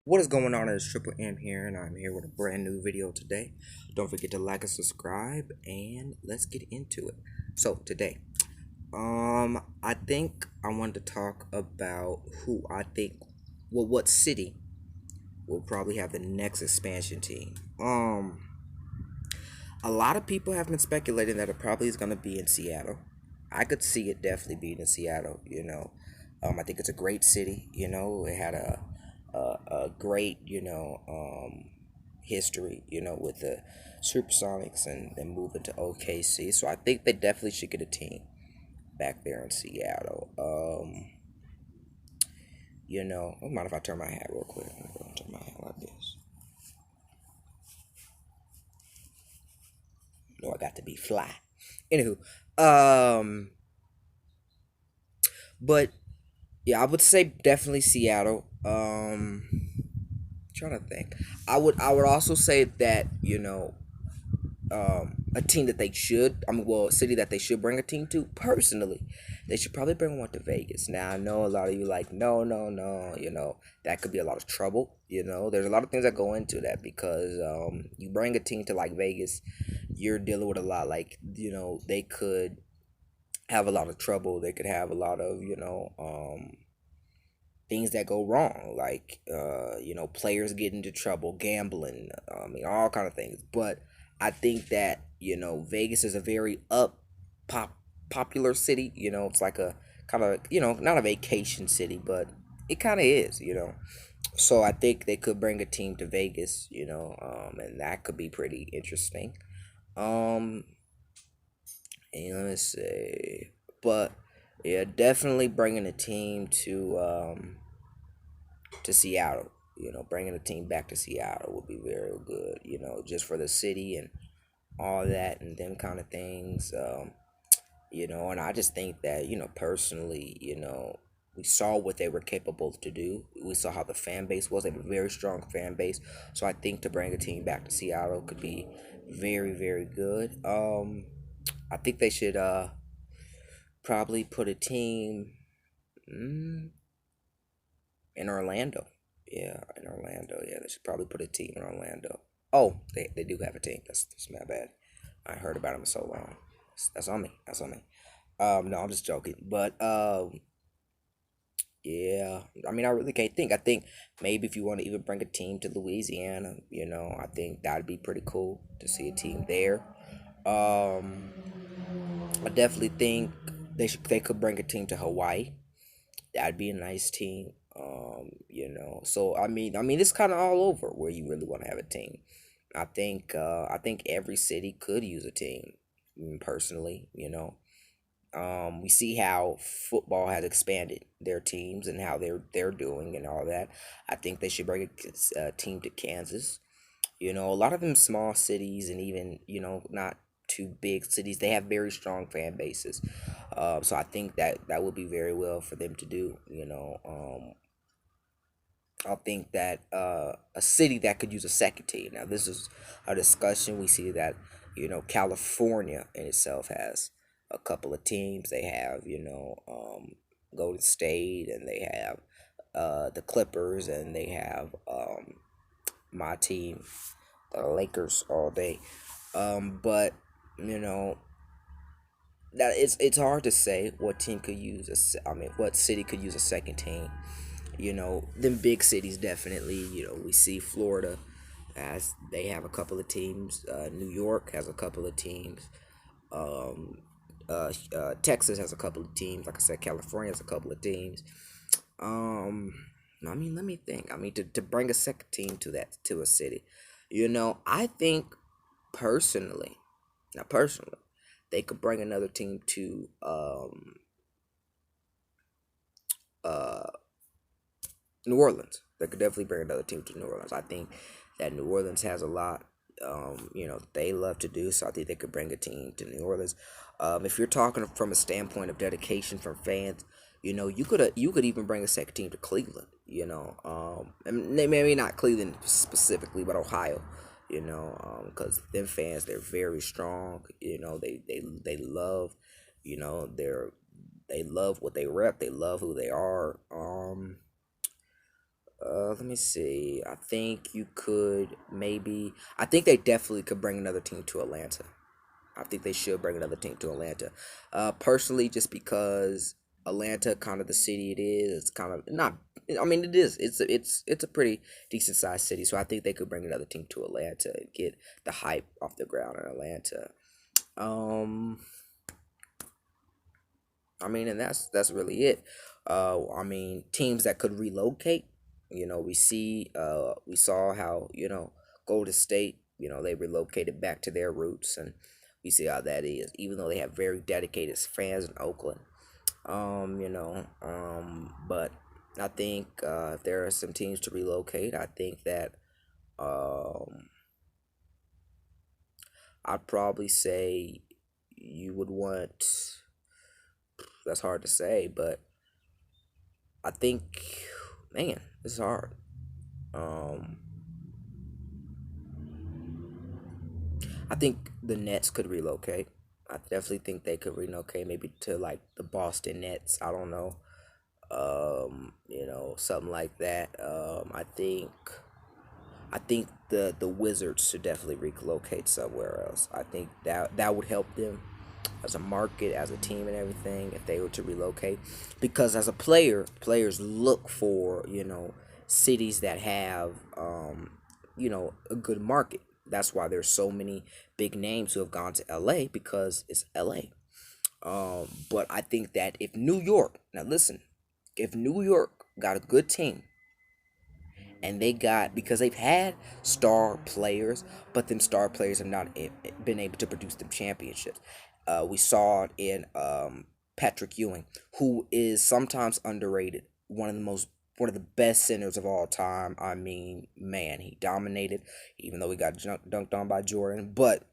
What is going on? It's Triple M here, and I'm here with a brand new video today. Don't forget to like and subscribe, and let's get into it. So today, I think I wanted to talk about who I think, well, what city will probably have the next expansion team. A lot of people have been speculating that it probably is going to be in Seattle. I could see it definitely being in Seattle. I think it's a great city. It had a great history. With the Supersonics and then moving to OKC. So I think they definitely should get a team back there in Seattle. Don't mind if I turn my hat real quick. I'm gonna turn my hat like this. No, I got to be fly. Anywho, but yeah, I would say definitely Seattle. Trying to think. I would also say that a team that they should, a city that they should bring a team to. Personally, they should probably bring one to Vegas. Now I know a lot of you like no, no, no. That could be a lot of trouble. There's a lot of things that go into that because you bring a team to like Vegas, you're dealing with a lot. Like they could have a lot of trouble. They could have a lot of things that go wrong, like players get into trouble, gambling, all kind of things. But I think that Vegas is a very popular city. It's like a kind of not a vacation city, but it kind of is. So I think they could bring a team to Vegas. And that could be pretty interesting. Um, and let me see, but yeah, definitely bringing a team to Seattle. Bringing a team back to Seattle would be very good. Just for the city and all that and them kind of things. And I just think that personally, we saw what they were capable to do. We saw how the fan base was. They have a very strong fan base. So I think to bring a team back to Seattle could be very, very good. I think they should probably put a team mm, in Orlando. Yeah, in Orlando. Yeah, they should probably put a team in Orlando. Oh, they do have a team. That's my bad. I heard about them so long. That's on me. That's on me. No, I'm just joking. But yeah. I really can't think. I think maybe if you want to even bring a team to Louisiana, I think that'd be pretty cool to see a team there. Um, I definitely think they could bring a team to Hawaii. That'd be a nice team. So I mean, it's kind of all over where you really want to have a team. I think every city could use a team. Personally, we see how football has expanded their teams and how they're doing and all that. I think they should bring a team to Kansas. A lot of them small cities and even not too big cities, they have very strong fan bases. So I think that would be very well for them to do. I think that a city that could use a second team. Now, this is a discussion. We see that California in itself has a couple of teams. They have Golden State, and they have the Clippers, and they have my team, the Lakers, all day. But you know that it's hard to say what team could use what city could use a second team. Them big cities definitely. We see Florida as they have a couple of teams. New York has a couple of teams. Um, Texas has a couple of teams. Like I said, California has a couple of teams. Um, let me think. To bring a second team to a city, I think personally, now personally, they could bring another team to uh New Orleans. They could definitely bring another team to New Orleans. I think that New Orleans has a lot, they love to do. So I think they could bring a team to New Orleans. If you're talking from a standpoint of dedication from fans, you could even bring a second team to Cleveland. And maybe not Cleveland specifically, but Ohio. Because them fans, they're very strong. They love, they love what they rep. They love who they are. Let me see. I think you could maybe. I think they definitely could bring another team to Atlanta. I think they should bring another team to Atlanta. Personally, just because Atlanta, kind of the city it is, it's kind of not. I mean, it is. It's a pretty decent sized city. So I think they could bring another team to Atlanta and get the hype off the ground in Atlanta. Um, I mean, and that's really it. I mean, teams that could relocate. We saw how Golden State. They relocated back to their roots, and we see how that is. Even though they have very dedicated fans in Oakland, but I think if there are some teams to relocate, I think that um, I'd probably say you would want. That's hard to say, but I think, man, it's hard. Um, I think the Nets could relocate. I definitely think they could relocate, maybe to like the Boston Nets. I don't know. Something like that. I think the Wizards should definitely relocate somewhere else. I think that would help them as a market, as a team, and everything if they were to relocate. Because as a player, players look for cities that have a good market. That's why there's so many big names who have gone to LA because it's LA. But I think that if New York, now listen, if New York got a good team and they got, because they've had star players, but them star players have not been able to produce them championships. We saw it in Patrick Ewing, who is sometimes underrated, one of the best centers of all time. I mean, man, he dominated, even though he got dunked on by Jordan, but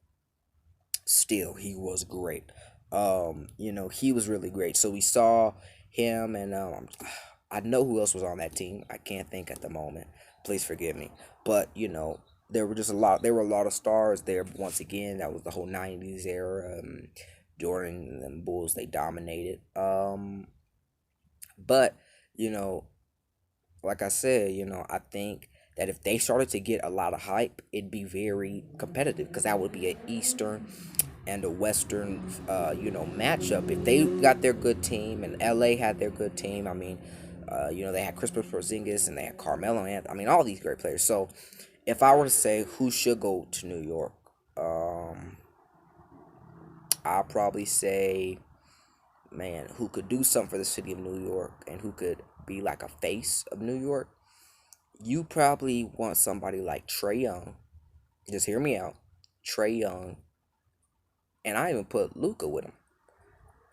still, he was great. He was really great. So we saw him, and I know who else was on that team. I can't think at the moment. Please forgive me. But there were just a lot. There were a lot of stars there. But once again, that was the whole '90s era. Jordan and the Bulls, they dominated. But you know, like I said, I think that if they started to get a lot of hype, it'd be very competitive because that would be an Eastern and a Western, matchup. If they got their good team and LA had their good team, I mean, they had Christopher Porzingis and they had Carmelo Anthony. I mean, all these great players. So, if I were to say who should go to New York, um, I'll probably say, man, who could do something for the city of New York and who could be like a face of New York. You probably want somebody like Trey Young. Just hear me out. Trey Young, and I even put Luca with him.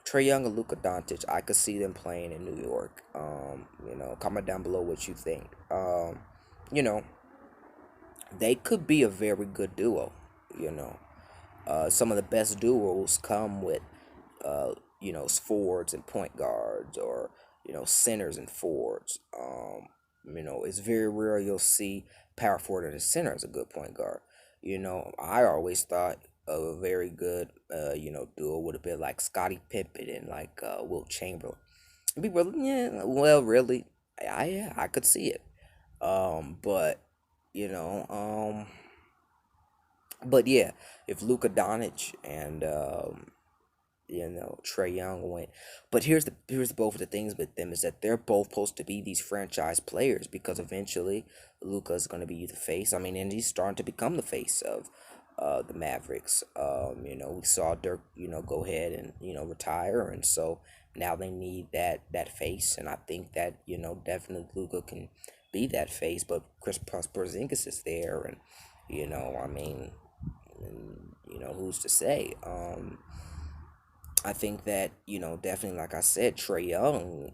Trey Young and Luka Doncic, I could see them playing in New York. Comment down below what you think. You know, they could be a very good duo. You know, some of the best duos come with, forwards and point guards, or centers and forwards. It's very rare you'll see power forward and a center as a good point guard. I always thought a very good, duo would have been like Scottie Pippen and like Wilt Chamberlain. People, yeah, well, really, yeah, I could see it. But you know, but yeah, if Luka Doncic and Trey Young went, but here's both of the things with them is that they're both supposed to be these franchise players because eventually Luka's going to be the face. I mean, and he's starting to become the face of the Mavericks. We saw Dirk, go ahead and retire, and so now they need that face, and I think that definitely Luka can be that face, but Chris Porzingis is there, and I mean, and, who's to say? I think that definitely, like I said, Trey Young,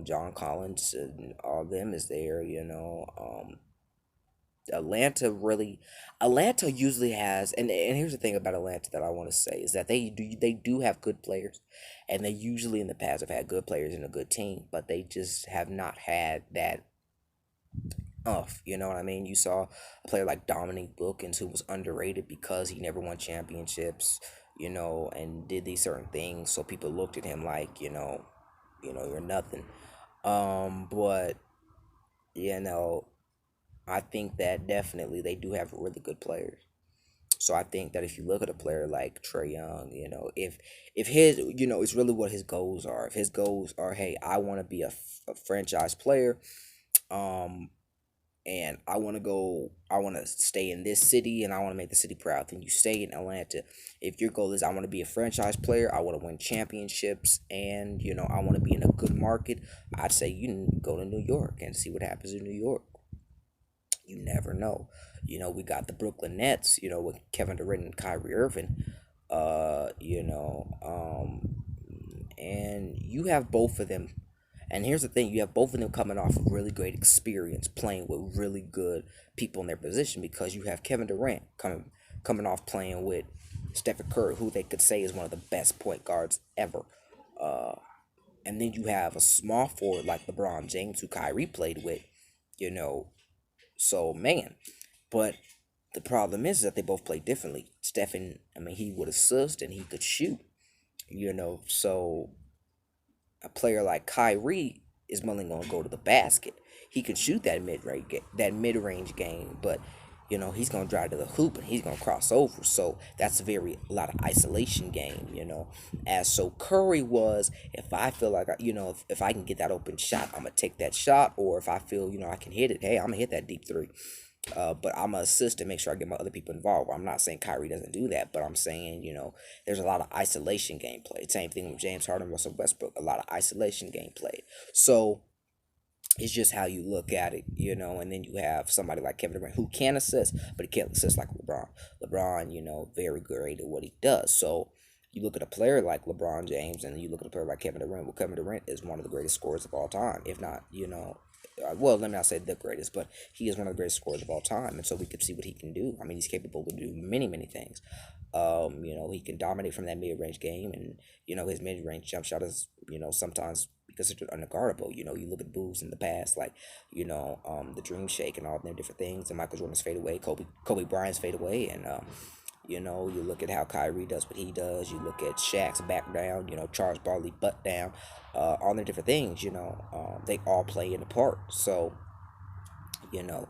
John Collins, and all of them is there. Atlanta really, Atlanta usually has, and here's the thing about Atlanta that I want to say is that they do have good players, and they usually in the past have had good players and a good team, but they just have not had that off. You know what I mean? You saw a player like Dominique Wilkins who was underrated because he never won championships, and did these certain things. So people looked at him like, you're nothing. But you know, I think that definitely they do have really good players. So I think that if you look at a player like Trey Young, if his, it's really what his goals are. If his goals are, hey, I want to be a franchise player, um, and I want to stay in this city and I want to make the city proud, then you stay in Atlanta. If your goal is, I want to be a franchise player, I want to win championships, and, I want to be in a good market, I'd say you can go to New York and see what happens in New York. You never know. We got the Brooklyn Nets, with Kevin Durant and Kyrie Irving. And you have both of them. And here's the thing, you have both of them coming off of really great experience playing with really good people in their position, because you have Kevin Durant coming off playing with Stephen Curry, who they could say is one of the best point guards ever. Uh, and then you have a small forward like LeBron James, who Kyrie played with, you know, so man, but the problem is that they both play differently. Stephen, I mean, he would assist and he could shoot. So a player like Kyrie is mainly going to go to the basket. He can shoot that mid range game, but he's going to drive to the hoop and he's going to cross over. So that's a lot of isolation game. As so Curry was, if I feel like if I can get that open shot, I'm gonna take that shot, or if I feel I can hit it, hey, I'm gonna hit that deep three. But I'm gonna assist and make sure I get my other people involved. I'm not saying Kyrie doesn't do that, but I'm saying, there's a lot of isolation gameplay. Same thing with James Harden, Russell Westbrook, a lot of isolation gameplay. So it's just how you look at it, and then you have somebody like Kevin Durant who can assist, but he can't assist like LeBron. LeBron, very great at what he does. So you look at a player like LeBron James and you look at a player like Kevin Durant. Well, Kevin Durant is one of the greatest scorers of all time, if not, well, let me not say the greatest, but he is one of the greatest scorers of all time. And so we could see what he can do. I mean, he's capable of doing many, many things. He can dominate from that mid range game, and his mid range jump shot is sometimes considered unguardable. You look at moves in the past, like the Dream Shake and all them different things, and Michael Jordan's fade away, Kobe Bryant's fade away, and you look at how Kyrie does what he does. You look at Shaq's back down, Charles Barkley butt down, all the different things. They all play in a part. So you know,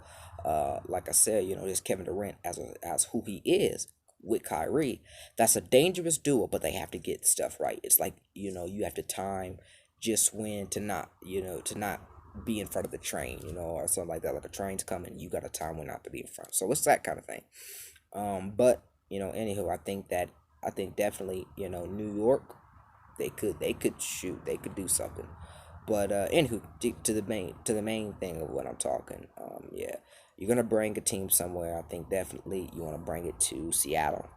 like I said, this Kevin Durant as who he is with Kyrie, that's a dangerous duo, but they have to get stuff right. It's like you have to time just when to not be in front of the train, or something like that. Like a train's coming, you got a time when not to be in front. So it's that kind of thing. But anywho, I think definitely New York, they could shoot, they could do something. But anywho, to the main thing of what I'm talking, yeah, you're gonna bring a team somewhere. I think definitely you want to bring it to Seattle.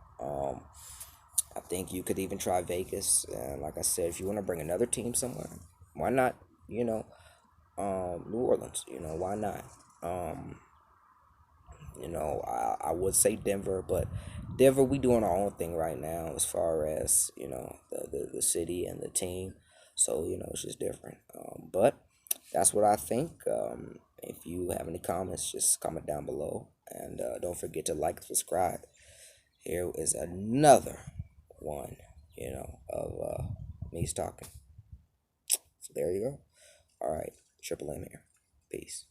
I think you could even try Vegas. Like I said, if you want to bring another team somewhere, why not? New Orleans. Why not? Um, I would say Denver, but Denver, we doing our own thing right now as far as the city and the team. So it's just different. But that's what I think. If you have any comments, just comment down below, and don't forget to like and subscribe. Here is another one, of me talking. So there you go. All right, Triple M here. Peace.